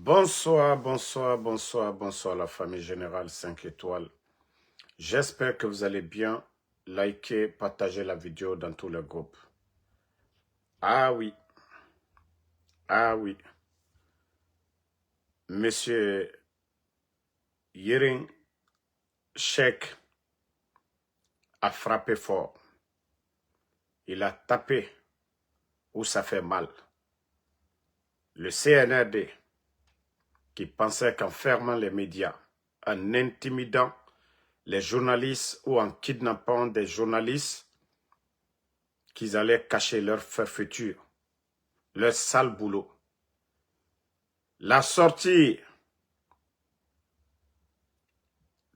Bonsoir, bonsoir, bonsoir, bonsoir la famille générale 5 étoiles. J'espère que vous allez bien. Likez, partagez la vidéo dans tous les groupes. Ah oui, ah oui. Monsieur Yering Sheikh a frappé fort. Il a tapé où ça fait mal. Le CNRD qui pensait qu'en fermant les médias, en intimidant les journalistes ou en kidnappant des journalistes, qu'ils allaient cacher leur futur, leur sale boulot. La sortie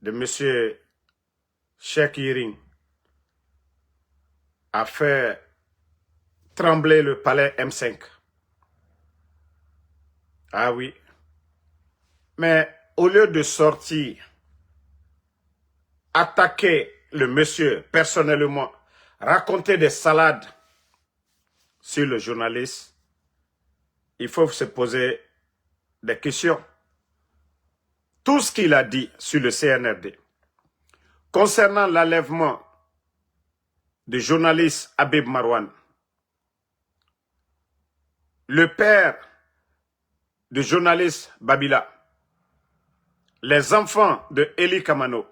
de M. Cheikh Yering a fait trembler le palais M5. Ah oui. Mais au lieu de sortir, attaquer le monsieur personnellement, raconter des salades sur le journaliste, il faut se poser des questions. Tout ce qu'il a dit sur le CNRD concernant l'enlèvement du journaliste Habib Marwan, le père du journaliste Babila, les enfants de Eli Kamano,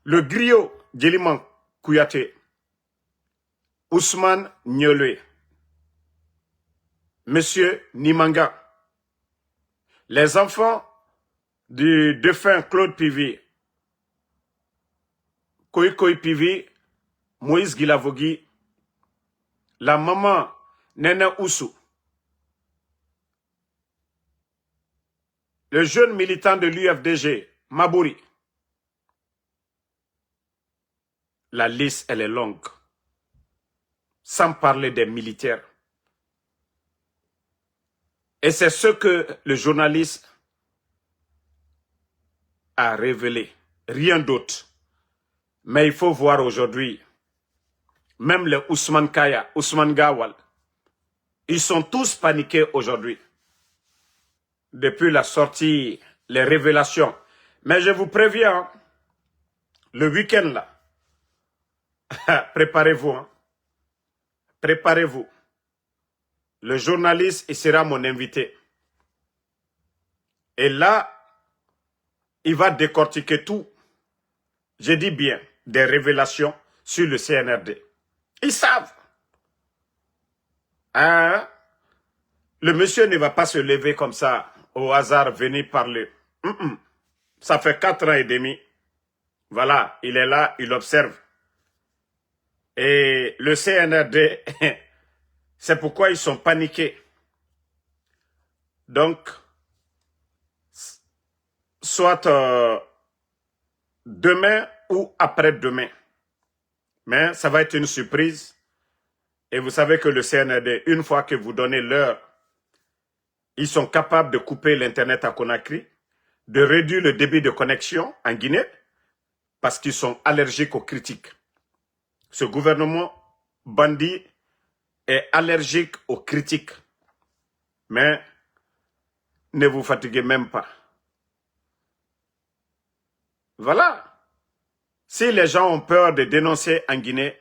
le griot Djeliman Kouyaté, Ousmane Nyolé, Monsieur Nimanga, les enfants du défunt Claude Pivi, Koikoy Pivi, Moïse Guilavogui, la maman Nene Oussou, le jeune militant de l'UFDG, Mabouri. La liste, elle est longue. Sans parler des militaires. Et c'est ce que le journaliste a révélé. Rien d'autre. Mais il faut voir aujourd'hui, même les Ousmane Kaya, Ousmane Gawal, ils sont tous paniqués aujourd'hui. Depuis la sortie, les révélations. Mais je vous préviens, le week-end là, préparez-vous. Hein. Préparez-vous. Le journaliste, il sera mon invité. Et là, il va décortiquer tout. Je dis bien, des révélations sur le CNRD. Ils savent. Hein? Le monsieur ne va pas se lever comme ça, au hasard, venir parler. Ça fait 4 ans et demi. Voilà, il est là, il observe. Et le CNRD, c'est pourquoi ils sont paniqués. Donc, soit demain ou après-demain. Mais ça va être une surprise. Et vous savez que le CNRD, une fois que vous donnez l'heure, ils sont capables de couper l'Internet à Conakry, de réduire le débit de connexion en Guinée, parce qu'ils sont allergiques aux critiques. Ce gouvernement bandit est allergique aux critiques. Mais ne vous fatiguez même pas. Voilà. Si les gens ont peur de dénoncer en Guinée,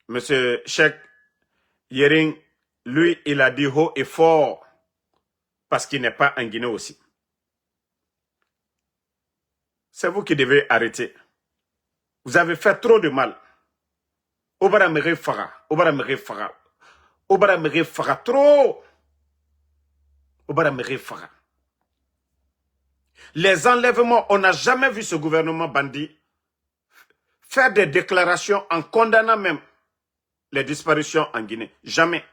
M. Cheikh Yering, lui, il a dit haut et fort, parce qu'il n'est pas en Guinée aussi. C'est vous qui devez arrêter. Vous avez fait trop de mal. Obara Mere Fara, Obara Mere Fara, Obara Mere Fara, trop. Obara Mere Fara. Les enlèvements, on n'a jamais vu ce gouvernement bandit faire des déclarations en condamnant même les disparitions en Guinée. Jamais.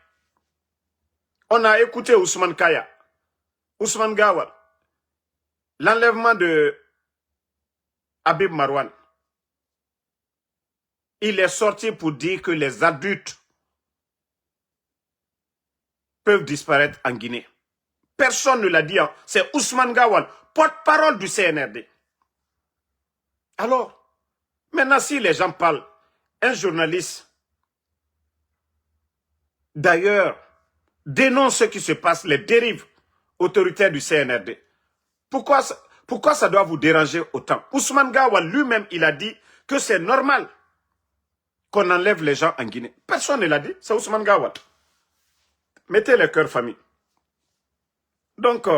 On a écouté Ousmane Kaya, Ousmane Gawal, l'enlèvement de Habib Marwan. Il est sorti pour dire que les adultes peuvent disparaître en Guinée. Personne ne l'a dit. Hein. C'est Ousmane Gawal, porte-parole du CNRD. Alors, maintenant si les gens parlent, un journaliste, d'ailleurs, dénonce ce qui se passe, les dérives autoritaires du CNRD. Pourquoi ça doit vous déranger autant? Ousmane Gawal lui-même, il a dit que c'est normal qu'on enlève les gens en Guinée. Personne ne l'a dit, c'est Ousmane Gawal. Mettez le cœur famille. Donc,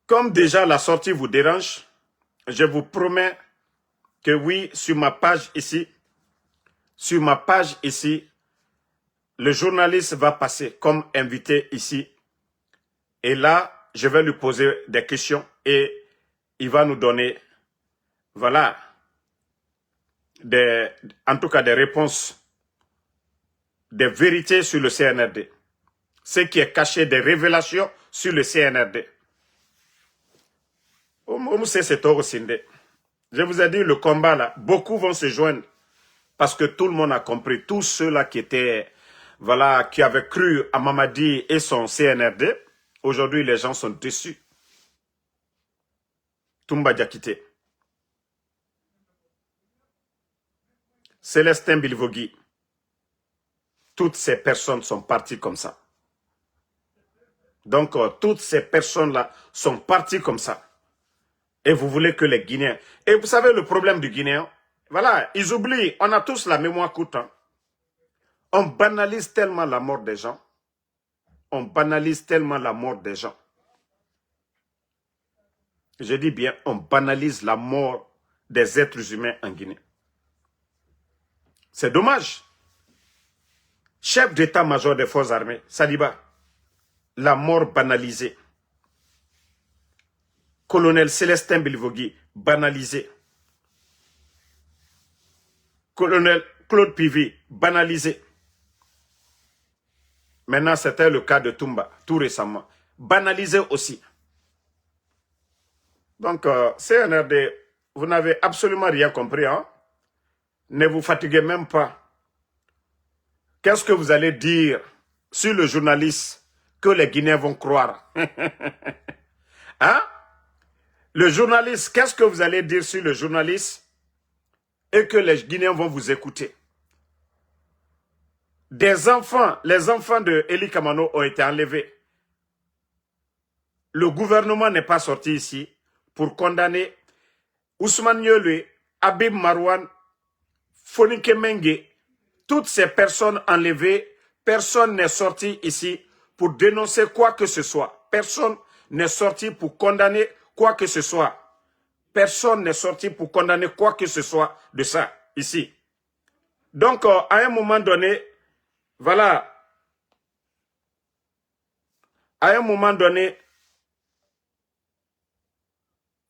comme déjà la sortie vous dérange, je vous promets que oui, sur ma page ici, le journaliste va passer comme invité ici. Et là, je vais lui poser des questions et il va nous donner, voilà, en tout cas des réponses, des vérités sur le CNRD. Ce qui est caché, des révélations sur le CNRD. Je vous ai dit, le combat là, beaucoup vont se joindre parce que tout le monde a compris. Tous ceux-là qui étaient, voilà, qui avaient cru à Mamadi et son CNRD, aujourd'hui les gens sont déçus. Toumba Diakité. Célestin Bilvogui. Toutes ces personnes sont parties comme ça. Donc, toutes ces personnes-là sont parties comme ça. Et vous voulez que les Guinéens... Et vous savez le problème du Guinéen? Voilà, ils oublient, on a tous la mémoire courte. Hein. On banalise tellement la mort des gens. On banalise tellement la mort des gens. Je dis bien, on banalise la mort des êtres humains en Guinée. C'est dommage. Chef d'état-major des forces armées, Saliba, la mort banalisée. Colonel Célestin Bilvogui, banalisé. Colonel Claude Pivy, banalisé. Maintenant, c'était le cas de Toumba, tout récemment. Banalisé aussi. Donc, CNRD, vous n'avez absolument rien compris. Hein? Ne vous fatiguez même pas. Qu'est-ce que vous allez dire sur le journaliste que les Guinéens vont croire? Hein? Le journaliste, qu'est-ce que vous allez dire sur le journaliste et que les Guinéens vont vous écouter? Des enfants, les enfants de Eli Kamano ont été enlevés. Le gouvernement n'est pas sorti ici pour condamner Ousmane Yolwe, Habib Marouane, Fonike Mengue, toutes ces personnes enlevées. Personne n'est sorti ici pour dénoncer quoi que ce soit. Personne n'est sorti pour condamner quoi que ce soit. Personne n'est sorti pour condamner quoi que ce soit de ça, ici. Donc, à un moment donné, voilà, à un moment donné,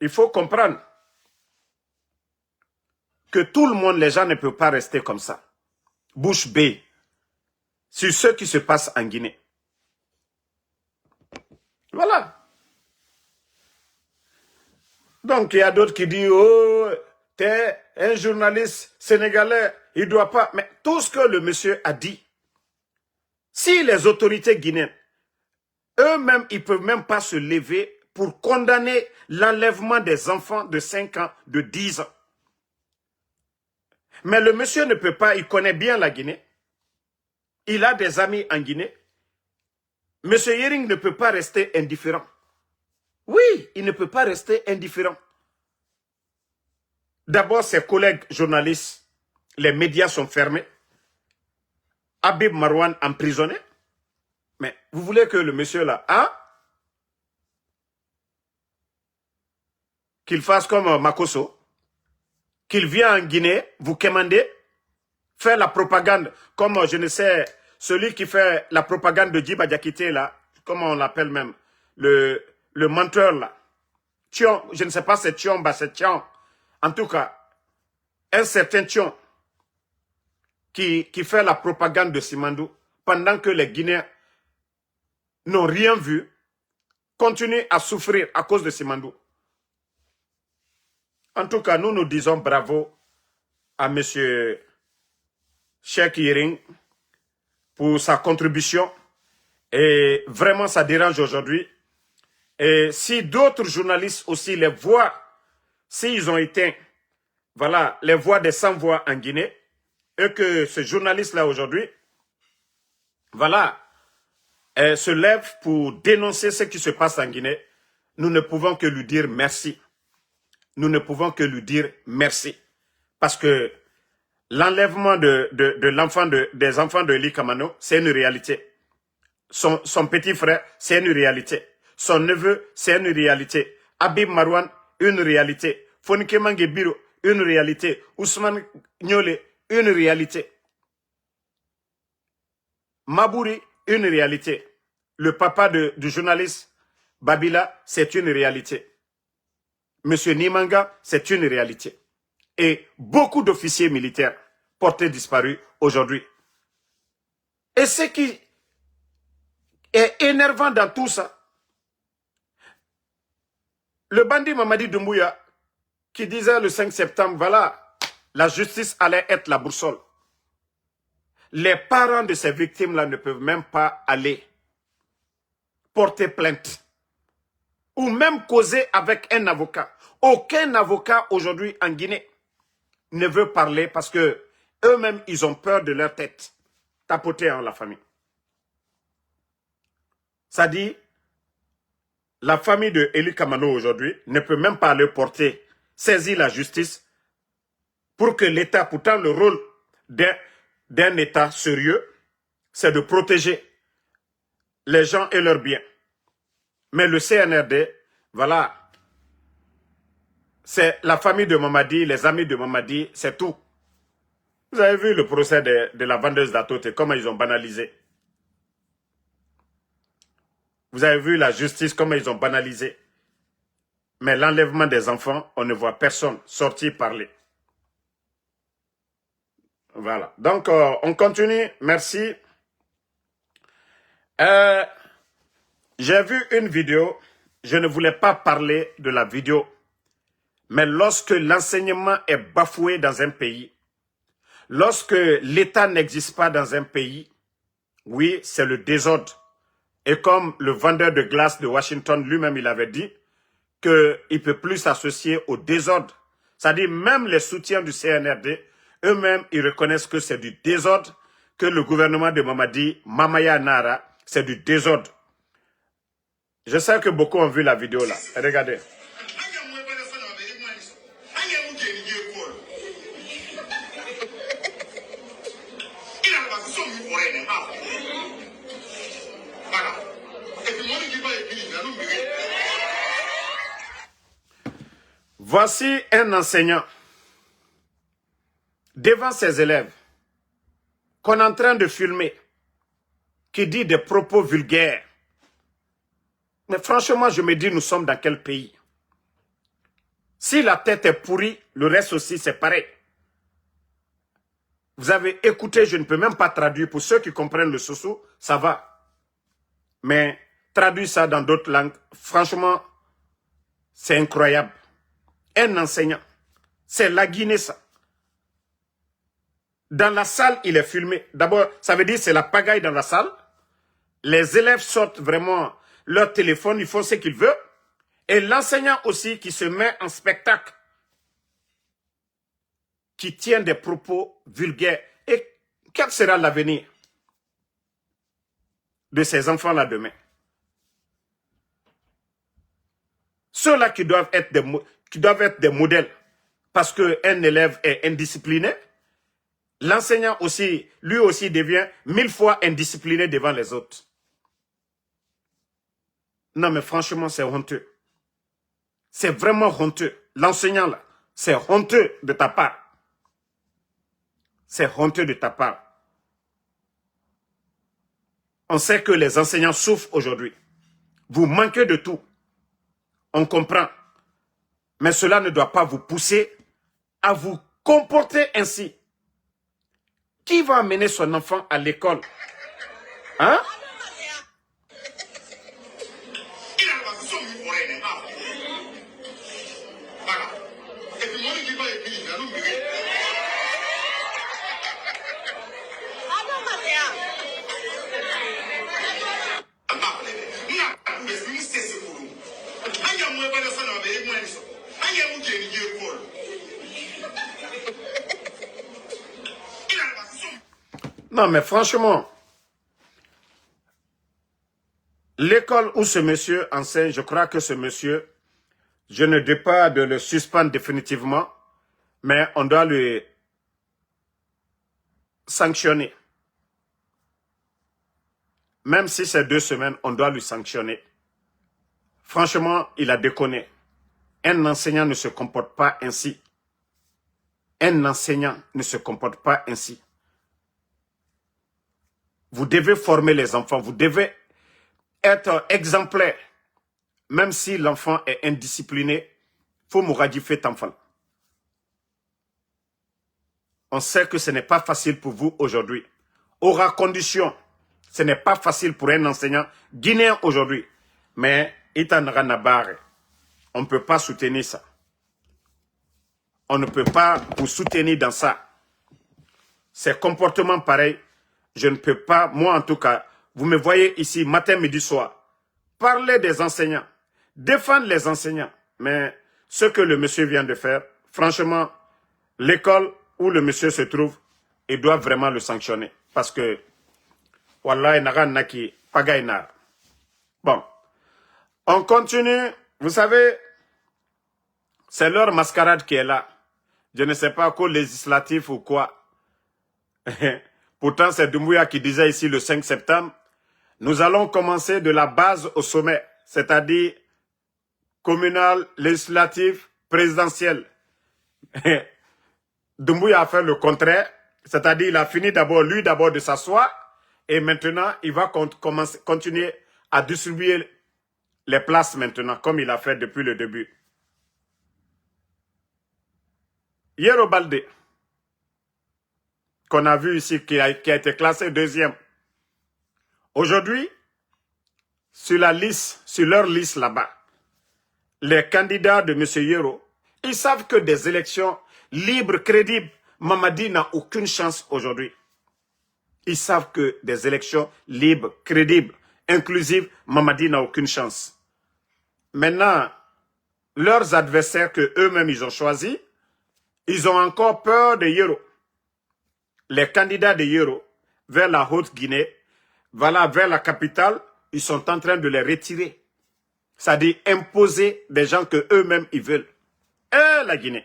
il faut comprendre que tout le monde, les gens ne peuvent pas rester comme ça. Bouche bée sur ce qui se passe en Guinée. Voilà. Donc, il y a d'autres qui disent, oh, t'es un journaliste sénégalais, il ne doit pas... Mais tout ce que le monsieur a dit, si les autorités guinéennes, eux-mêmes, ils ne peuvent même pas se lever pour condamner l'enlèvement des enfants de 5 ans, de 10 ans. Mais le monsieur ne peut pas, il connaît bien la Guinée. Il a des amis en Guinée. Monsieur Yering ne peut pas rester indifférent. Oui, il ne peut pas rester indifférent. D'abord, ses collègues journalistes, les médias sont fermés. Habib Marouane emprisonné. Mais vous voulez que le monsieur là, hein, qu'il fasse comme Makosso, qu'il vienne en Guinée, vous commander, faire la propagande, comme je ne sais, celui qui fait la propagande de Djiba Diakité là, comment on l'appelle même, le menteur là, Thion, je ne sais pas c'est Thion, bah c'est Thion, en tout cas, un certain Thion, qui fait la propagande de Simandou, pendant que les Guinéens n'ont rien vu, continuent à souffrir à cause de Simandou. En tout cas, nous disons bravo à M. Cheikh Yering pour sa contribution. Et vraiment, ça dérange aujourd'hui. Et si d'autres journalistes aussi les voient, s'ils ont éteint, voilà, les voix des sans-voix en Guinée, et que ce journaliste-là aujourd'hui, voilà, se lève pour dénoncer ce qui se passe en Guinée, nous ne pouvons que lui dire merci. Nous ne pouvons que lui dire merci. Parce que l'enlèvement des enfants de Eli Kamano, c'est une réalité. Son petit frère, c'est une réalité. Son neveu, c'est une réalité. Habib Marwan, une réalité. Fonike Mangebiro, une réalité. Ousmane Nyole, une réalité. Mabouri, une réalité. Le papa du journaliste Babila, c'est une réalité. Monsieur Nimanga, c'est une réalité. Et beaucoup d'officiers militaires portés disparus aujourd'hui. Et ce qui est énervant dans tout ça, le bandit Mamadi Doumbouya, qui disait le 5 septembre, voilà, la justice allait être la boussole. Les parents de ces victimes-là ne peuvent même pas aller porter plainte ou même causer avec un avocat. Aucun avocat aujourd'hui en Guinée ne veut parler parce que eux-mêmes, ils ont peur de leur tête. Tapoter en la famille. Ça dit, la famille de Eli Kamano aujourd'hui ne peut même pas aller porter, saisir la justice pour que l'État, pourtant le rôle d'un État sérieux, c'est de protéger les gens et leurs biens. Mais le CNRD, voilà, c'est la famille de Mamadi, les amis de Mamadi, c'est tout. Vous avez vu le procès de la vendeuse d'Atote, comment ils ont banalisé. Vous avez vu la justice, comment ils ont banalisé. Mais l'enlèvement des enfants, on ne voit personne sortir parler. Voilà. Donc, on continue. Merci. J'ai vu une vidéo. Je ne voulais pas parler de la vidéo. Mais lorsque l'enseignement est bafoué dans un pays, lorsque l'État n'existe pas dans un pays, oui, c'est le désordre. Et comme le vendeur de glace de Washington lui-même, il avait dit qu'il ne peut plus s'associer au désordre. C'est-à-dire même les soutiens du CNRD, eux-mêmes, ils reconnaissent que c'est du désordre, que le gouvernement de Mamadi, Mamaya Nara, c'est du désordre. Je sais que beaucoup ont vu la vidéo là. Regardez. Voici un enseignant devant ses élèves qu'on est en train de filmer, qui dit des propos vulgaires. Mais franchement, je me dis, nous sommes dans quel pays? Si la tête est pourrie, le reste aussi, c'est pareil. Vous avez écouté, je ne peux même pas traduire. Pour ceux qui comprennent le sousou, ça va. Mais traduire ça dans d'autres langues, franchement, c'est incroyable. Un enseignant, c'est la Guinée, ça. Dans la salle, il est filmé. D'abord, ça veut dire c'est la pagaille dans la salle. Les élèves sortent vraiment leur téléphone, ils font ce qu'ils veulent. Et l'enseignant aussi qui se met en spectacle, qui tient des propos vulgaires. Et quel sera l'avenir de ces enfants-là demain? Ceux-là qui doivent être des modèles parce qu'un élève est indiscipliné, l'enseignant aussi, lui aussi devient 1000 fois indiscipliné devant les autres. Non mais franchement c'est honteux. C'est vraiment honteux. L'enseignant là, c'est honteux de ta part. C'est honteux de ta part. On sait que les enseignants souffrent aujourd'hui. Vous manquez de tout. On comprend. Mais cela ne doit pas vous pousser à vous comporter ainsi. Qui va amener son enfant à l'école? Hein? Non, mais franchement, L'école où ce monsieur enseigne, je crois que ce monsieur, je ne dis pas de le suspendre définitivement, mais on doit lui sanctionner. Même si c'est 2 semaines, on doit lui sanctionner. Franchement, il a déconné. Un enseignant ne se comporte pas ainsi. Un enseignant ne se comporte pas ainsi. Vous devez former les enfants, vous devez être exemplaire. Même si l'enfant est indiscipliné, il faut mouradifier cet enfant. On sait que ce n'est pas facile pour vous aujourd'hui. Aura condition, ce n'est pas facile pour un enseignant guinéen aujourd'hui. Mais on ne peut pas soutenir ça. On ne peut pas vous soutenir dans ça. Ces comportements pareils, je ne peux pas, moi en tout cas, vous me voyez ici matin, midi, soir, parler des enseignants, défendre les enseignants. Mais ce que le monsieur vient de faire, franchement, l'école où le monsieur se trouve, il doit vraiment le sanctionner. Parce que, wallah, naki, pagaïnar. Bon, on continue. Vous savez, c'est leur mascarade qui est là. Je ne sais pas quoi législatif ou quoi. Pourtant, c'est Doumbouya qui disait ici le 5 septembre, nous allons commencer de la base au sommet, c'est-à-dire communal, législatif, présidentiel. Doumbouya a fait le contraire, c'est-à-dire il a fini d'abord, lui d'abord de s'asseoir, et maintenant il va continuer à distribuer les places maintenant, comme il a fait depuis le début. Yero Baldé, qu'on a vu ici, qui a été classé 2e. Aujourd'hui, sur la liste, sur leur liste là-bas, les candidats de M. Yero, ils savent que des élections libres, crédibles, Mamadi n'a aucune chance aujourd'hui. Ils savent que des élections libres, crédibles, inclusives, Mamadi n'a aucune chance. Maintenant, leurs adversaires que eux-mêmes ils ont choisis, ils ont encore peur de Yero. Les candidats de Yero vers la Haute-Guinée, voilà, vers la capitale, ils sont en train de les retirer. C'est-à-dire imposer des gens que eux-mêmes ils veulent. La Guinée.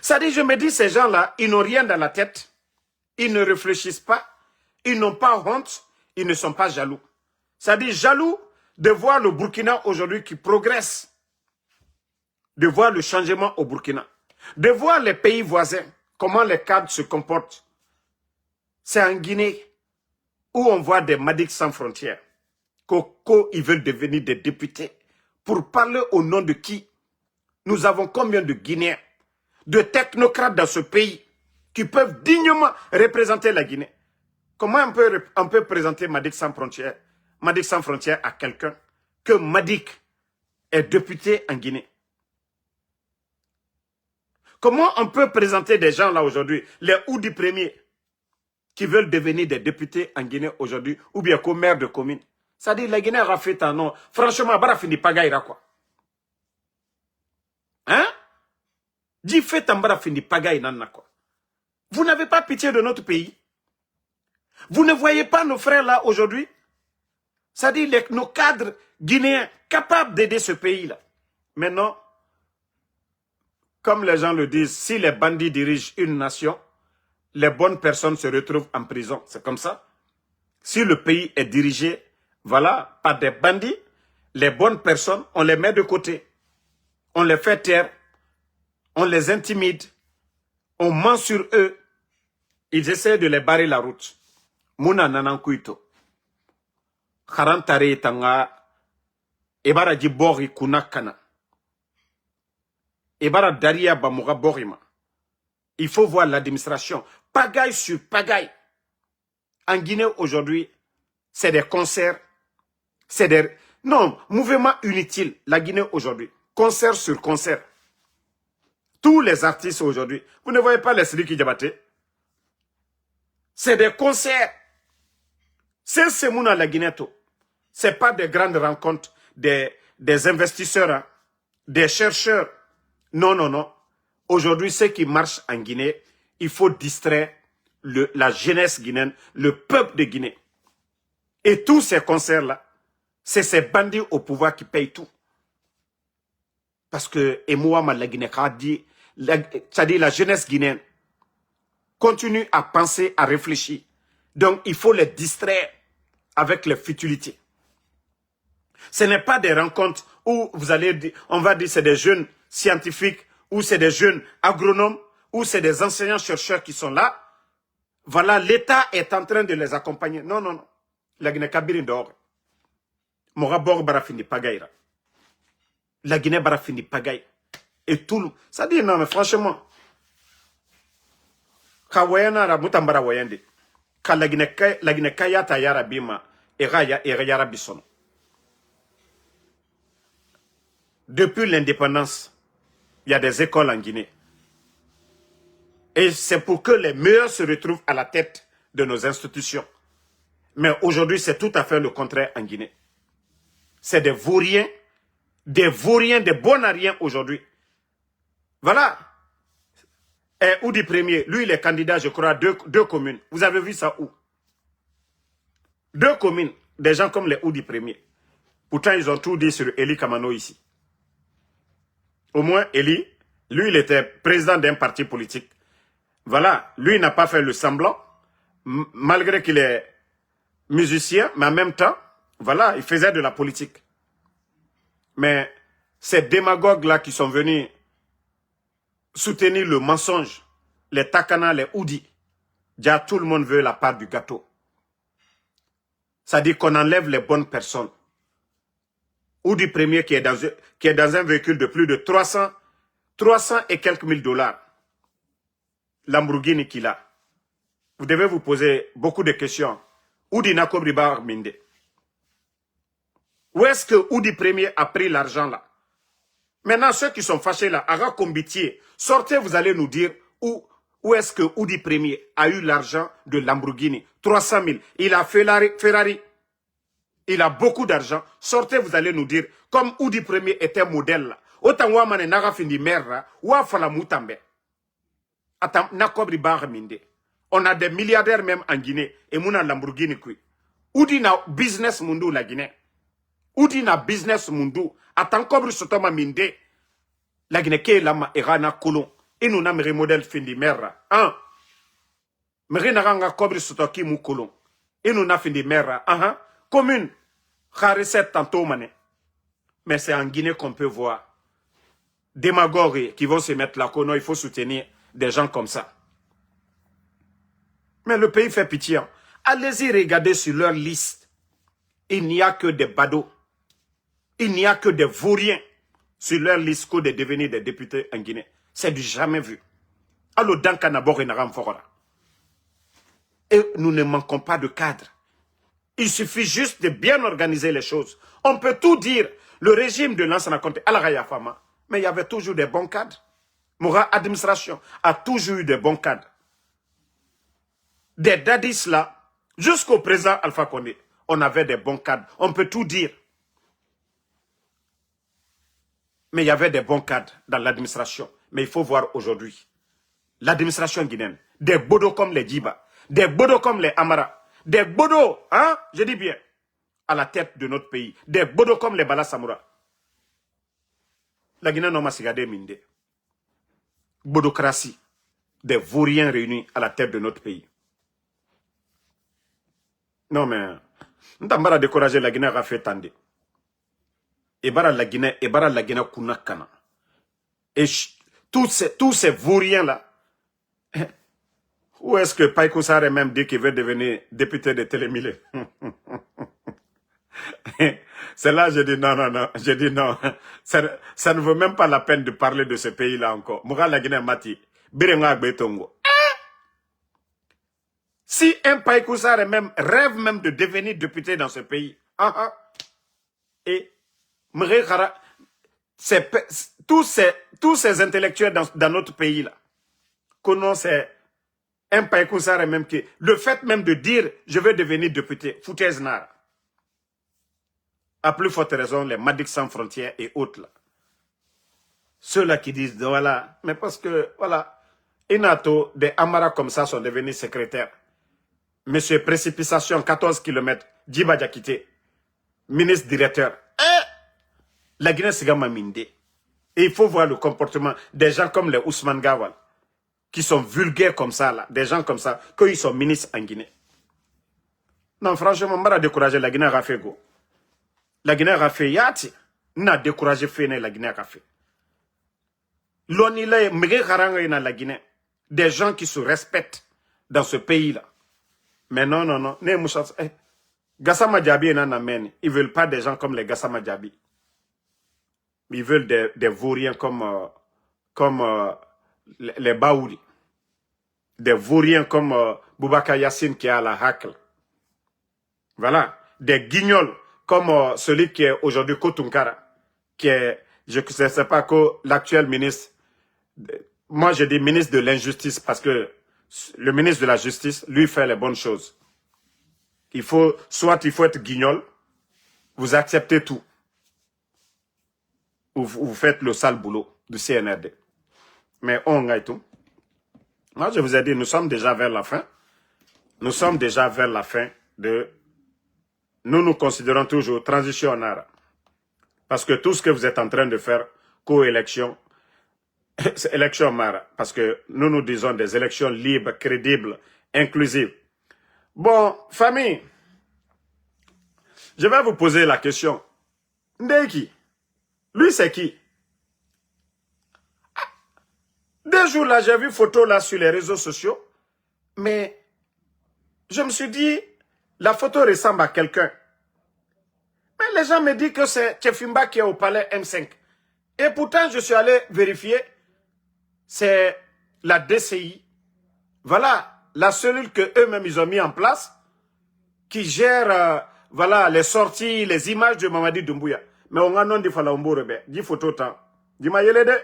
C'est-à-dire, je me dis, ces gens-là, ils n'ont rien dans la tête. Ils ne réfléchissent pas. Ils n'ont pas honte. Ils ne sont pas jaloux. C'est-à-dire, jaloux de voir le Burkina aujourd'hui qui progresse. De voir le changement au Burkina. De voir les pays voisins, comment les cadres se comportent. C'est en Guinée où on voit des Madiques sans frontières. Ils veulent devenir des députés. Pour parler au nom de qui? Nous avons combien de Guinéens, de technocrates dans ce pays qui peuvent dignement représenter la Guinée? Comment on peut présenter Madic sans frontières, Madic sans frontières à quelqu'un que Madic est député en Guinée? Comment on peut présenter des gens là aujourd'hui, les Oudi premiers, qui veulent devenir des députés en Guinée aujourd'hui, ou bien comme maire de commune? C'est-à-dire, la Guinée a fait un nom. Franchement, bara fini pagaïra quoi. Hein? Dit fait en bara fini pagaï nanna quoi. Vous n'avez pas pitié de notre pays? Vous ne voyez pas nos frères là aujourd'hui? C'est-à-dire nos cadres guinéens capables d'aider ce pays-là. Maintenant, comme les gens le disent, si les bandits dirigent une nation, les bonnes personnes se retrouvent en prison. C'est comme ça. Si le pays est dirigé, voilà, par des bandits, les bonnes personnes, on les met de côté. On les fait taire. On les intimide. On ment sur eux. Ils essaient de les barrer la route. Muna nanankuito. Kharantare tanga. Ebara jibori kunakana. Ebara daria bamuga borima. Il faut voir l'administration. Pagaille sur pagaille. En Guinée aujourd'hui, c'est des concerts. C'est des... Non, mouvement inutile. La Guinée aujourd'hui. Concert sur concert. Tous les artistes aujourd'hui. Vous ne voyez pas les Sidiki Diabaté? C'est des concerts. C'est ce monde à la Guinée. Ce n'est pas des grandes rencontres des investisseurs, hein, des chercheurs. Non, non, non. Aujourd'hui, ce qui marche en Guinée, il faut distraire la jeunesse guinéenne, le peuple de Guinée. Et tous ces concerts-là, C'est ces bandits au pouvoir qui payent tout. Parce que, et moi, la Guinée, c'est-à-dire la jeunesse guinéenne, continue à penser, à réfléchir. Donc, il faut les distraire avec les futilités. Ce n'est pas des rencontres où vous allez dire, on va dire c'est des jeunes scientifiques, ou c'est des jeunes agronomes, ou c'est des enseignants-chercheurs qui sont là. Voilà, l'État est en train de les accompagner. Non, non, non. La Guinée Kabiri dehors. Mora bor barafini pagaïra. La Guinée barafini pagaï. Et tout le... Ça dit, non, mais franchement, Kawayana Ramutambara Wayende. Ka la Guinée Kayata Yara Bima, Eraya Yara Bisson. Depuis l'indépendance, il y a des écoles en Guinée. Et c'est pour que les meilleurs se retrouvent à la tête de nos institutions. Mais aujourd'hui, c'est tout à fait le contraire en Guinée. C'est des vauriens, des bonariens aujourd'hui. Voilà. Et Oudi Premier, lui, il est candidat, je crois, à deux communes. Vous avez vu ça où? 2 communes, des gens comme les Oudi Premier. Pourtant, ils ont tout dit sur Eli Kamano ici. Au moins, Eli, lui, il était président d'un parti politique. Voilà, lui, il n'a pas fait le semblant, malgré qu'il est musicien, mais en même temps, voilà, il faisait de la politique. Mais ces démagogues-là qui sont venus soutenir le mensonge, les Takana, les Oudi, déjà tout le monde veut la part du gâteau. Ça dit qu'on enlève les bonnes personnes. Oudi Premier qui est dans un véhicule de plus de 300 et quelques mille dollars. Lamborghini qu'il a. Vous devez vous poser beaucoup de questions. Oudi Nakobri Bar Minde. Où est-ce que Oudi Premier a pris l'argent là? Maintenant, ceux qui sont fâchés là, Ara Kombitier, sortez, vous allez nous dire où est-ce que Oudi Premier a eu l'argent de Lamborghini? 300 000. Il a Ferrari. Il a beaucoup d'argent. Sortez, vous allez nous dire, comme Oudi Premier était modèle là. Autant Wamane Nara Findi Merra, Wafala Moutambe. Attends, Nakobri Bar Minde. On a des milliardaires même en Guinée. Et Mouna Lamborghini kui. Oudi na business mundu la Guinée. Oudi na business mundu. Attends, Kobri Sotoma Minde. La Guinée ke lama erana kolon. Et nous n'avons modèle Findi Merra. Hein? Mais n'a Kobri Sotoki mou kolon. Et nous n'avons Findi Merra. Hein? Commune. Khareset tantôt mané. Mais c'est en Guinée qu'on peut voir démagogues qui vont se mettre là. Il faut soutenir des gens comme ça. Mais le pays fait pitié. Allez-y regarder sur leur liste. Il n'y a que des badauds. Il n'y a que des vauriens sur leur liste de devenir des députés en Guinée. C'est du jamais vu. Alors, dans Kanabor et Naram Fora. Et nous ne manquons pas de cadres. Il suffit juste de bien organiser les choses. On peut tout dire. Le régime de l'ancien Conté, Alaraya Fama, mais il y avait toujours des bons cadres. Moura administration a toujours eu des bons cadres. Des dadis là, jusqu'au président Alpha Condé, on avait des bons cadres. On peut tout dire. Mais il y avait des bons cadres dans l'administration. Mais il faut voir aujourd'hui. L'administration guinéenne, des bodos comme les Djiba, des bodos comme les Amara, des bodos, hein, je dis bien, à la tête de notre pays, des bodos comme les Bala Samoura. La Guinée n'a pas sigardé minde. Bodocratie, des vauriens réunis à la tête de notre pays. Non mais, nous n'avons pas découragé la Guinée à faire tendre. Et bara la Guinée kunakana. Et tous ces vauriens là, où est-ce que Païko Sarr même dit qu'il veut devenir député de Télémilé? C'est là je dis non, je dis non. Ça ne vaut même pas la peine de parler de ce pays-là encore. Moura la Guinée mati, birenga betongo. Si un Païko Sarr même rêve même de devenir député dans ce pays, et tous ces intellectuels dans notre pays là, c'est un Païko Sarr même qui, le fait même de dire je veux devenir député, foutaise nara. À plus forte raison, les Madic sans frontières et autres là. Ceux-là qui disent voilà, mais parce que voilà, Inato, des Amara comme ça sont devenus secrétaires. Monsieur Précipitation, 14 km, Djiba Diakité. ministre directeur. La Guinée, c'est Gamaminde. Et il faut voir le comportement des gens comme les Ousmane Gawal, qui sont vulgaires comme ça, là, des gens comme ça, quand ils sont ministres en Guinée. Non, franchement, on m'a découragé la Guinée a fait go. La Guinée a fait yati. N'a découragé la Guinée a fait. L'onile, la Guinée. Des gens qui se respectent dans ce pays-là. Mais non, non, non. Gassama Diaby et Nanamen, ils ne veulent pas des gens comme les Gassama Diaby. Ils veulent des vauriens comme les Baouri. Des vauriens comme Boubacar Yassine qui est à la Hacle. Voilà. Des guignols comme celui qui est aujourd'hui Kotunkara, qui est, je ne sais pas, l'actuel ministre. Moi, je dis ministre de l'injustice parce que le ministre de la justice, lui, fait les bonnes choses. Soit il faut être guignol, vous acceptez tout. Ou vous faites le sale boulot du CNRD. Mais on gagne tout. Moi, je vous ai dit, nous sommes déjà vers la fin. Nous sommes déjà vers la fin de... Nous considérons toujours transition en art. Parce que tout ce que vous êtes en train de faire, co-élection, c'est élection Mara. Parce que nous disons des élections libres, crédibles, inclusives. Bon, famille, je vais vous poser la question. Ndeki, lui c'est qui? Des jours là, j'ai vu photo là sur les réseaux sociaux, mais je me suis dit, la photo ressemble à quelqu'un. Mais les gens me disent que c'est Tchefimba qui est au palais M5. Et pourtant, je suis allé vérifier, c'est la DCI. Voilà, la cellule que eux-mêmes ils ont mis en place, qui gère, voilà, les sorties, les images de Mamadi Doumbouya. Mais on a non dit fala Mborebe, dit photo temps. Dit ma yele de.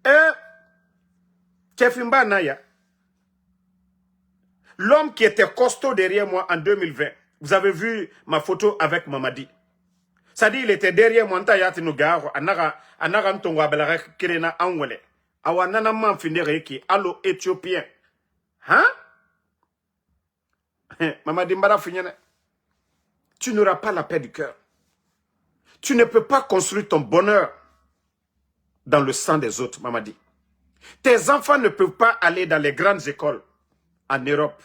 Et Tchefimba Naya, l'homme qui était costaud derrière moi en 2020, vous avez vu ma photo avec Mamadi. Ça dit, il était derrière moi, anara ntongo abelara kirena anwele. Awa nana man finere ki, allo éthiopien. Hein? Mamadi Mbara finyene. Tu n'auras pas la paix du cœur. Tu ne peux pas construire ton bonheur dans le sang des autres, Mamadi. Tes enfants ne peuvent pas aller dans les grandes écoles en Europe,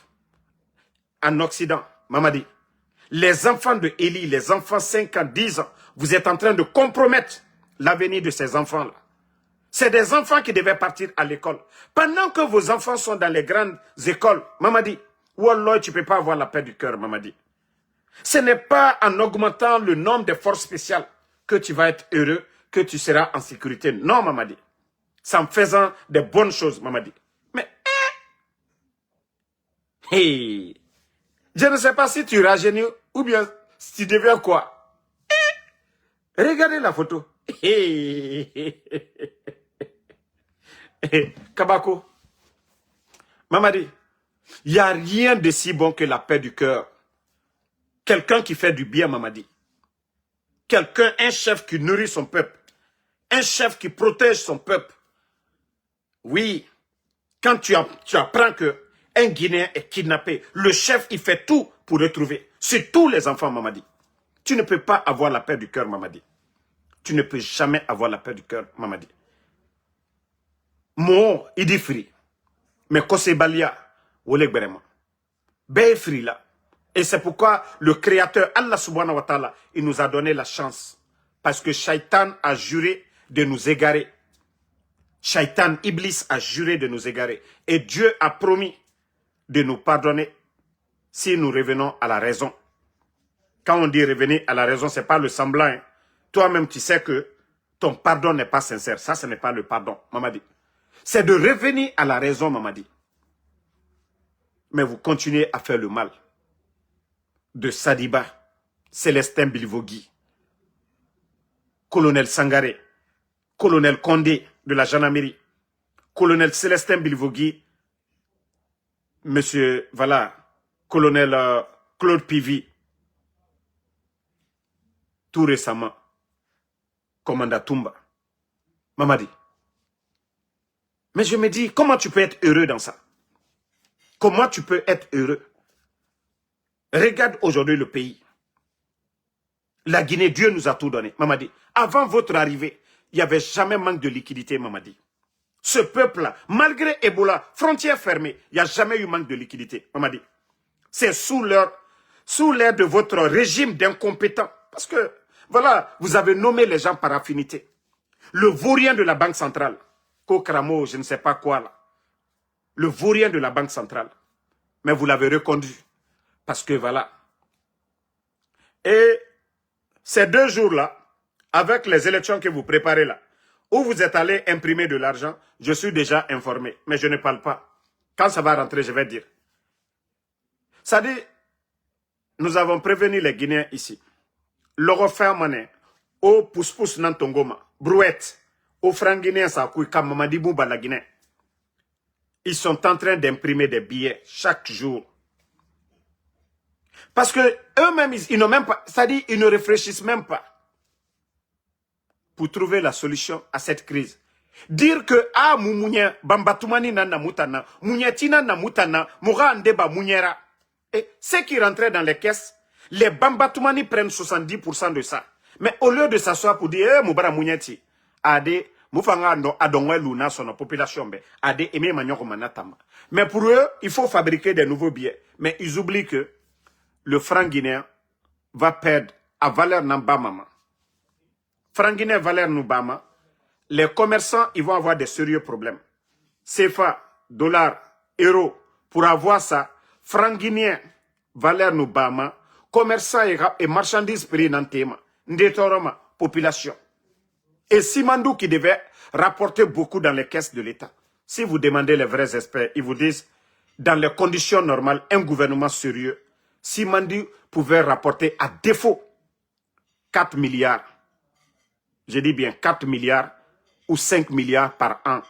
en Occident, Mamadi. Les enfants de Élie, les enfants 5 ans, 10 ans, vous êtes en train de compromettre l'avenir de ces enfants-là. C'est des enfants qui devaient partir à l'école. Pendant que vos enfants sont dans les grandes écoles, Mamadi, Wallah, tu ne peux pas avoir la paix du cœur, Mamadi. Ce n'est pas en augmentant le nombre de forces spéciales que tu vas être heureux, que tu seras en sécurité. Non, Mamadi. C'est en faisant des bonnes choses, Mamadi. Mais, hey, je ne sais pas si tu rajeunis ou bien si tu deviens quoi. Regardez la photo. Kabako. Mamadi, il n'y a rien de si bon que la paix du cœur. Quelqu'un qui fait du bien, Mamadi. Quelqu'un, un chef qui nourrit son peuple. Un chef qui protège son peuple. Oui, quand tu apprends que un Guinéen est kidnappé, le chef, il fait tout pour retrouver. C'est tous les enfants, Mamadi. Tu ne peux pas avoir la paix du cœur, Mamadi. Tu ne peux jamais avoir la paix du cœur, Mamadi. Mo, il dit free. Mais Kose Balia, Wolek Berema. Ben free là. Et c'est pourquoi le Créateur, Allah subhanahu wa ta'ala, il nous a donné la chance. Parce que Shaitan a juré de nous égarer. Shaitan, Iblis a juré de nous égarer. Et Dieu a promis de nous pardonner si nous revenons à la raison. Quand on dit revenir à la raison, ce n'est pas le semblant. Hein. Toi-même, tu sais que ton pardon n'est pas sincère. Ça, ce n'est pas le pardon, Mamadi. C'est de revenir à la raison, Mamadi. Mais vous continuez à faire le mal. De Sadiba, Célestin Bilvogui, colonel Sangaré, colonel Condé de la gendarmerie, colonel Célestin Bilvogui, monsieur, voilà, colonel Claude Pivi, tout récemment, commandant Toumba, Mamadi. Mais je me dis, comment tu peux être heureux dans ça? Comment tu peux être heureux? Regarde aujourd'hui le pays. La Guinée, Dieu nous a tout donné. Mamadi, avant votre arrivée, il n'y avait jamais manque de liquidité, Mamadi. Ce peuple-là, malgré Ebola, frontières fermées, il n'y a jamais eu manque de liquidité, Mamadi. C'est sous l'air de votre régime d'incompétents. Parce que, voilà, vous avez nommé les gens par affinité. Le vaurien de la Banque centrale, Kokramo, je ne sais pas quoi là. Le vaurien de la Banque centrale. Mais vous l'avez reconduit. Parce que voilà. Et ces 2 jours-là, avec les élections que vous préparez là, où vous êtes allé imprimer de l'argent, je suis déjà informé. Mais je ne parle pas. Quand ça va rentrer, je vais dire. Ça dit, nous avons prévenu les Guinéens ici. L'euro fermane, au pousse-pousse nantongoma, brouette, au franc guinéen Sakoui, comme Mamadi Bouba la Guinée. Ils sont en train d'imprimer des billets chaque jour. Parce que eux-mêmes, ils n'ont même pas, c'est-à-dire, ils ne réfléchissent même pas pour trouver la solution à cette crise. Dire que, ah, moumounia, bambatumani nana moutana, mouniatina na moutana, moura andeba mouniera. Et ceux qui rentraient dans les caisses, les bambatumani prennent 70% de ça. Mais au lieu de s'asseoir pour dire, eh, moubara mouniati, ade, moufanga no adongwe luna son population, ade, eme manyoko manatama. Mais pour eux, il faut fabriquer des nouveaux billets. Mais ils oublient que le franc guinéen va perdre à valeur n'ambamama. Franc guinéen valeur n'ubama. Les commerçants, ils vont avoir des sérieux problèmes. CFA, dollar, euro, pour avoir ça, franc guinéen, valeur n'ubama, commerçants et marchandises prix n'antema, ndétoroma, population. Et Simandou qui devait rapporter beaucoup dans les caisses de l'État. Si vous demandez les vrais experts, ils vous disent, dans les conditions normales, un gouvernement sérieux, Simandou pouvait rapporter à défaut 4 milliards. Je dis bien 4 milliards ou 5 milliards par an.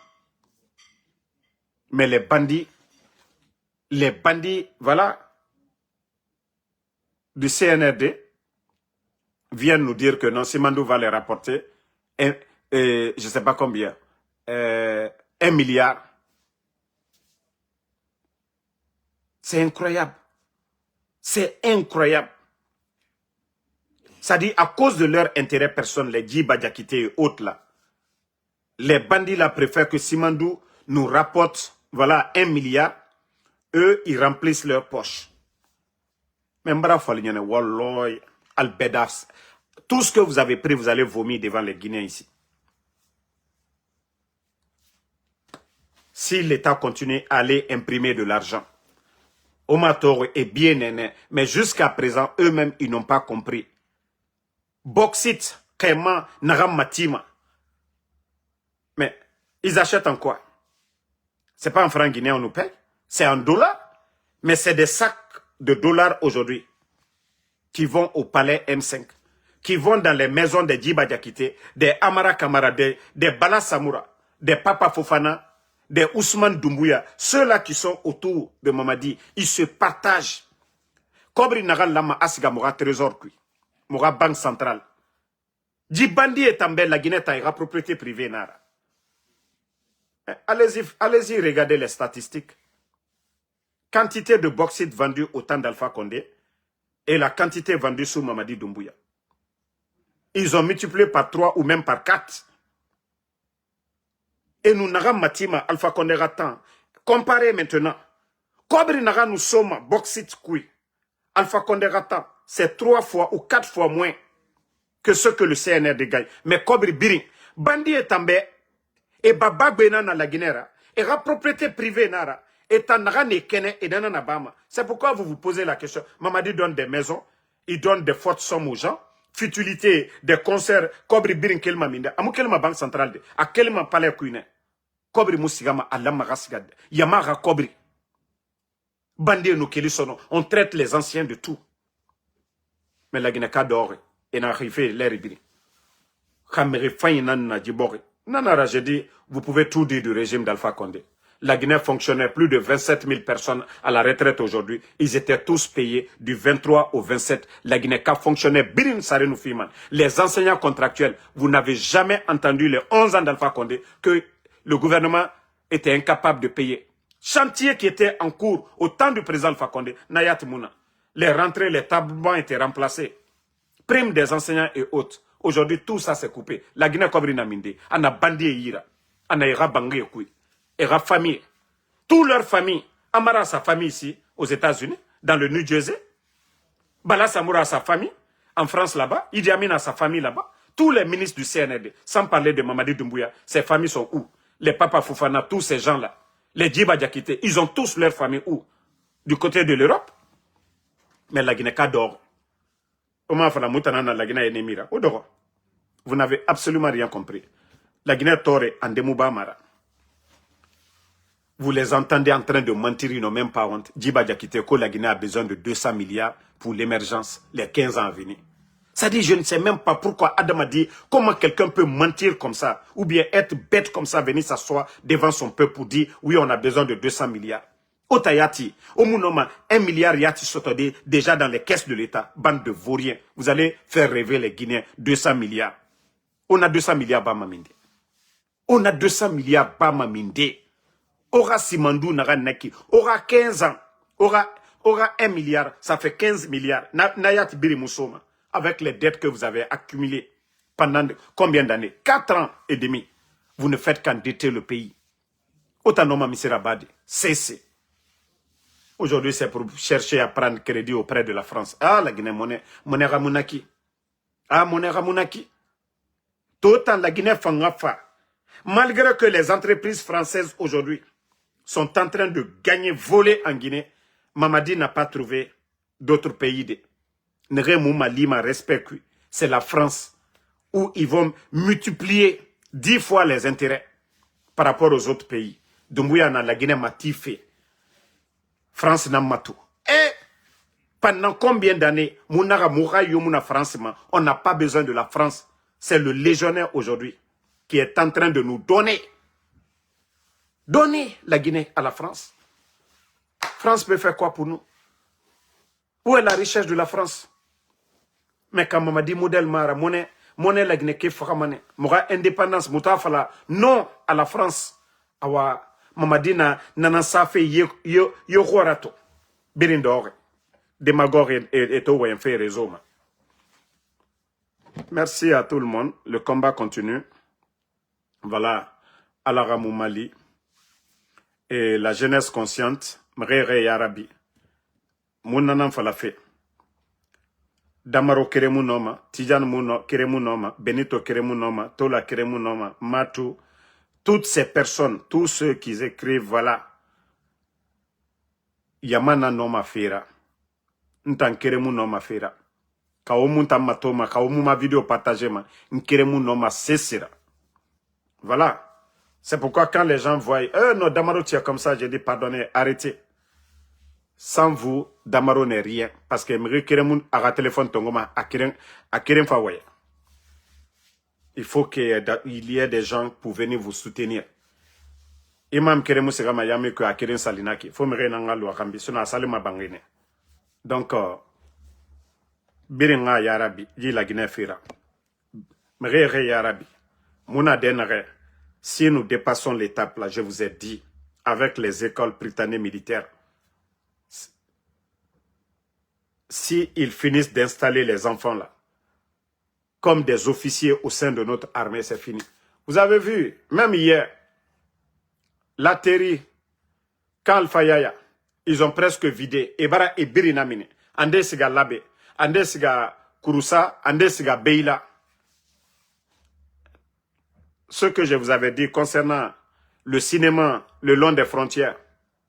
Mais les bandits, voilà, du CNRD viennent nous dire que non, Simandou va les rapporter, je ne sais pas combien, 1 milliard. C'est incroyable. C'est incroyable. Ça dit, à cause de leur intérêt personnel, les Djiba Diakité et autres là, les bandits là préfèrent que Simandou nous rapporte, voilà, 1 milliard. Eux, ils remplissent leurs poches. Même Walloy, Albedas, tout ce que vous avez pris, vous allez vomir devant les Guinéens ici. Si l'État continue à aller imprimer de l'argent, Omatoro est bien aîné, mais jusqu'à présent, eux-mêmes, ils n'ont pas compris. Bauxite, Kéma, Naram Matima. Mais ils achètent en quoi? C'est pas en francs guinéens on nous paye, c'est en dollars. Mais c'est des sacs de dollars aujourd'hui qui vont au palais M5, qui vont dans les maisons des Djiba Diakité, des Amara Kamara, des Bala Samoura, des Papa Fofana, des Ousmane Doumbouya, ceux-là qui sont autour de Mamadi, ils se partagent. Kobri Nagal Lama Asiga Moura Trésor Kui, Moura Banque Centrale. Djibandi est en belle, la Guinée taïra propriété privée Nara. Allez-y, regardez les statistiques. Quantité de bauxite vendue au temps d'Alpha Condé et la quantité vendue sous Mamadi Doumbouya. Ils ont multiplié par 3 ou même par 4. Et nous n'avons Matima, Alpha Condé Ratan. Comparez maintenant. Kobri Naga nous sommes bauxite kui. Alpha Condé Ratan, c'est 3 fois ou 4 fois moins que ce que le CNR dégagne. Mais Kobri Biring, Bandi est en baie. Et Baba Benana la Guinée, et la propriété privée Nara, et Tanara Nekene et Nananabama. C'est pourquoi vous vous posez la question. Mamadi donne des maisons, il donne des fortes sommes aux gens, futilité, des concerts, Kobri Birin Kelma Minda, Amou Kelma Banque Centrale, à Kelma Palais Kouine, Kobri Moussigama, Alama Sigad, Yamara Kobri. Bandé nous Kélisono, on traite les anciens de tout. Mais la Guinée dort, et n'a arrivé l'air ibiri. Kamere Fayinan Djibori. Nanara, j'ai dit, vous pouvez tout dire du régime d'Alpha Condé. La Guinée fonctionnait plus de 27 000 personnes à la retraite aujourd'hui. Ils étaient tous payés du 23 au 27. La Guinée fonctionnait. Birin Sarenou Fiman. Les enseignants contractuels, vous n'avez jamais entendu les 11 ans d'Alpha Condé que le gouvernement était incapable de payer. Chantier qui était en cours au temps du président Alpha Condé, Nayat Mouna. Les rentrées, les tablements étaient remplacés Prime des enseignants et autres. Aujourd'hui, tout ça s'est coupé. La Guinée Kobrina Minde, on a bandé Ira, on a Ira Bangé Koui, Ira famille. Toute leur famille, Amara a sa famille ici, aux États-Unis, dans le New Jersey. Bala Samoura a sa famille, en France là-bas. Idi Amin a sa famille là-bas. Tous les ministres du CNRD, sans parler de Mamadi Doumbouya, ces familles sont où? Les Papa Foufana, tous ces gens-là. Les Djiba Diakité, ils ont tous leur famille où? Du côté de l'Europe. Mais la Guinée dort. Vous n'avez absolument rien compris. La Guinée Torre en Demouba Mara. Vous les entendez en train de mentir, ils n'ont même pas honte. Djiba Diakité, que la Guinée a besoin de 200 milliards pour l'émergence, les 15 ans à venir. Ça dit, je ne sais même pas pourquoi Adam a dit comment quelqu'un peut mentir comme ça, ou bien être bête comme ça, venir s'asseoir devant son peuple pour dire, oui, on a besoin de 200 milliards. Otayati, Omunoma, 1 milliard yati sotodé déjà dans les caisses de l'État. Bande de vauriens. Vous allez faire rêver les Guinéens. 200 milliards. On a 200 milliards Bamaminde. On a 200 milliards Bamaminde. Aura Simandou Nara Neki. Aura 15 ans. Aura 1 milliard. Ça fait 15 milliards. Nayat Biri Moussoma. Avec les dettes que vous avez accumulées pendant combien d'années? 4 ans et demi. Vous ne faites qu'endetter le pays. Otanoma Miserabadi. Cessez. Aujourd'hui, c'est pour chercher à prendre crédit auprès de la France. Ah, la Guinée, monnaie Ramounaki. Ah, monnaie Ramounaki. Tout en la Guinée Fangafa. Malgré que les entreprises françaises aujourd'hui sont en train de gagner, voler en Guinée, Mamadi n'a pas trouvé d'autres pays. C'est la France où ils vont multiplier 10 fois les intérêts par rapport aux autres pays. Doumbouya na la Guinée m'a fait. France n'a pas tout. Et pendant combien d'années, on n'a pas besoin de la France. C'est le légionnaire aujourd'hui qui est en train de nous donner la Guinée à la France. France peut faire quoi pour nous? Où est la richesse de la France? Mais quand on dit modèle Mara, monnaie la Guinée qui fait indépendance, non à la France. Awa Mamadina Nanasafe Yorato. Birindore. Démagogue et tout, un fait réseau. Merci à tout le monde. Le combat continue. Voilà. Alaramou Mali. Et la jeunesse consciente. Mrere Yarabi. Mounanam Falafé. Damaro Keremu Noma. Tijan Keremu Noma. Benito Keremu Noma. Tola Keremu Noma. Matou. Toutes ces personnes, tous ceux qui écrivent, voilà. Yamana Noma Fera. Ntan Keremu Noma Fera. Kaomu Tamatoma. Kaomu ma vidéo partagée. Nkeremu Noma Sesira. Voilà. C'est pourquoi quand les gens voient, non, Damaro, tu es comme ça, j'ai dit, pardonnez, arrêtez. Sans vous, Damaro n'est rien. Parce que Keremu a un téléphone tongoma à Kerem Fawaye. Il faut qu'il y ait des gens pour venir vous soutenir. Imam Keremu Segama Yami que à Kerem Salinaki. Faut me renanga lo akambi. Sona salima bangine. Donc, Biringa Yarabi, dit la Guinée Fira. Mrere Yarabi. Mouna denare. Si nous dépassons l'étape là, je vous ai dit, avec les écoles britanniques militaires, si ils finissent d'installer les enfants là, comme des officiers au sein de notre armée, c'est fini. Vous avez vu, même hier, l'atterri, quand Al-Fayaya, ils ont presque vidé, Ebara et Birinamine, Ande Siga Labe, Ande Siga Kouroussa, Ande Siga Beila. Ce que je vous avais dit concernant le cinéma le long des frontières,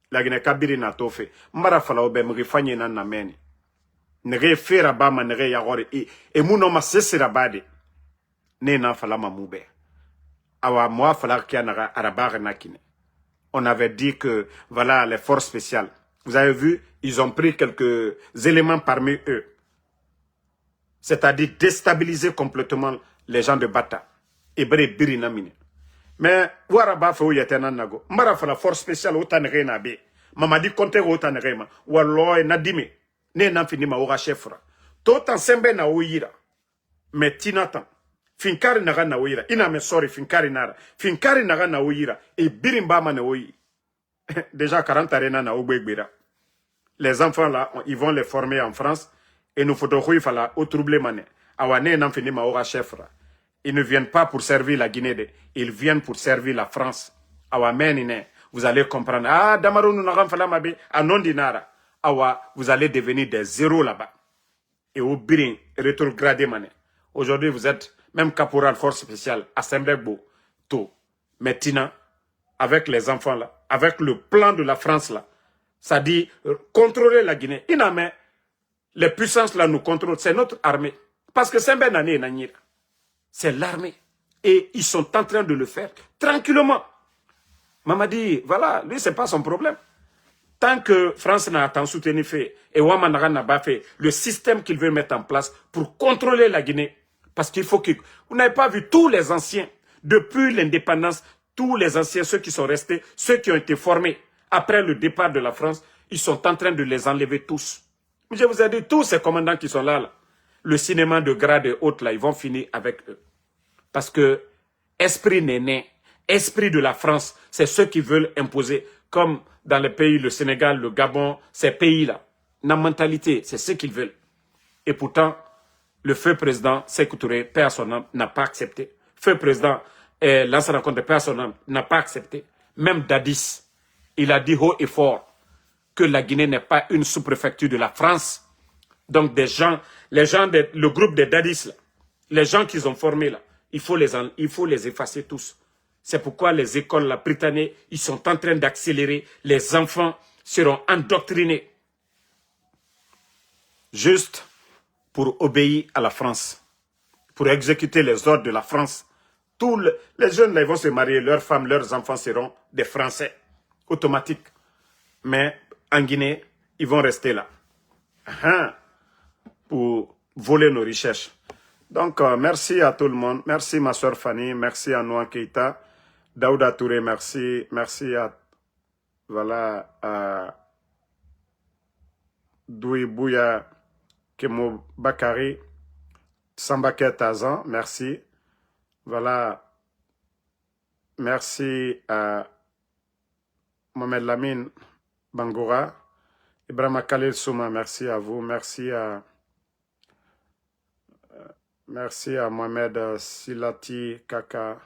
la Guinée-Kabiri n'a pas fait. Mara Falaobe, Mrifanye nan nameni. Nere fera bama nere yagore et munoma sesira bade ne na fala mamoube awa moi fala kianara arabar nakine. On avait dit que voilà les forces spéciales, vous avez vu, ils ont pris quelques éléments parmi eux, c'est-à-dire déstabiliser complètement les gens de Bata et bre birinamine. Mais waraba fo yetena nago mara fala force spéciale otanere na be mamadi konte otanere ma wallo nadime ne nan fini ma ora chefra. Tout en sembe na oira. Mais tinatan. Finkari naga na oira. Ina me sorry finkari nara. Finkari naga na oira. Et birimba ma na oira. Déjà 40 arena na ogbera. Les enfants là, ils vont les former en France. Et nous faut qu'il fallait au trouble mané. Awane n'en finit ma chef. Ils ne viennent pas pour servir la Guinée, ils viennent pour servir la France. Awamen, vous allez comprendre. Ah, Damaro nous n'avons pas la à non dinara. Awa, vous allez devenir des zéros là-bas. Et au birin, rétrogradé mané. Aujourd'hui, vous êtes même caporal force spéciale à Saint-Bergbo, tout. Maintenant, avec les enfants là, avec le plan de la France là, ça dit contrôler la Guinée. Iname, les puissances là nous contrôlent, c'est notre armée. Parce que Saint-Bernané, c'est l'armée. Et ils sont en train de le faire tranquillement. Mamadi, voilà, lui, c'est pas son problème. Tant que France n'a tant soutenu fait et Ouamanara n'a pas fait le système qu'il veut mettre en place pour contrôler la Guinée, parce qu'il faut que... Vous n'avez pas vu tous les anciens, depuis l'indépendance, tous les anciens, ceux qui sont restés, ceux qui ont été formés après le départ de la France, ils sont en train de les enlever tous. Je vous ai dit, tous ces commandants qui sont là, le cinéma de grade et autres, là, ils vont finir avec eux. Parce que esprit néné, esprit de la France, c'est ceux qui veulent imposer, comme dans les pays, le Sénégal, le Gabon, ces pays-là. La mentalité, c'est ce qu'ils veulent. Et pourtant, le feu président Sékou Touré, paix à son âme, n'a pas accepté. Feu président Lansana Conté, paix à son âme, n'a pas accepté. Même Dadis, il a dit haut et fort que la Guinée n'est pas une sous-préfecture de la France. Donc des gens, le groupe des Dadis, là, les gens qu'ils ont formés là, il faut les effacer tous. C'est pourquoi les écoles là, britanniques, ils sont en train d'accélérer. Les enfants seront endoctrinés. Juste pour obéir à la France. Pour exécuter les ordres de la France. Tous les jeunes là, ils vont se marier. Leurs femmes, leurs enfants seront des Français. Automatiques. Mais en Guinée, ils vont rester là. Pour voler nos richesses. Donc, merci à tout le monde. Merci ma soeur Fanny. Merci à Noa Keita. Daouda Touré, merci. Merci à... Voilà. À Doui Bouya Kemo Bakari. Sambake Tazan, merci. Voilà. Merci à Mohamed Lamine Bangoura. Ibrahima Khalil Souma, merci à vous. Merci à Mohamed Silati Kaka.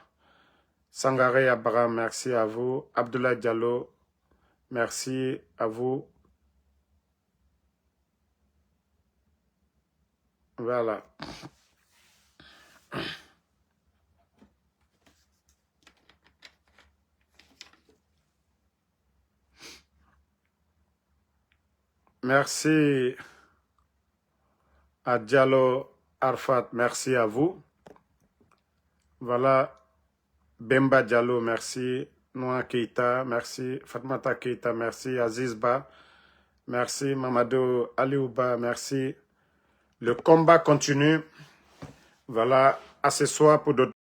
Sangare Abraham, merci à vous. Abdoulaye Diallo, merci à vous. Voilà. Merci à Diallo Arfat, merci à vous. Voilà. Bemba Diallo, merci. Noa Keita, merci. Fatmata Keita, merci. Azizba, merci. Mamadou Aliouba, merci. Le combat continue. Voilà. À ce soir pour d'autres.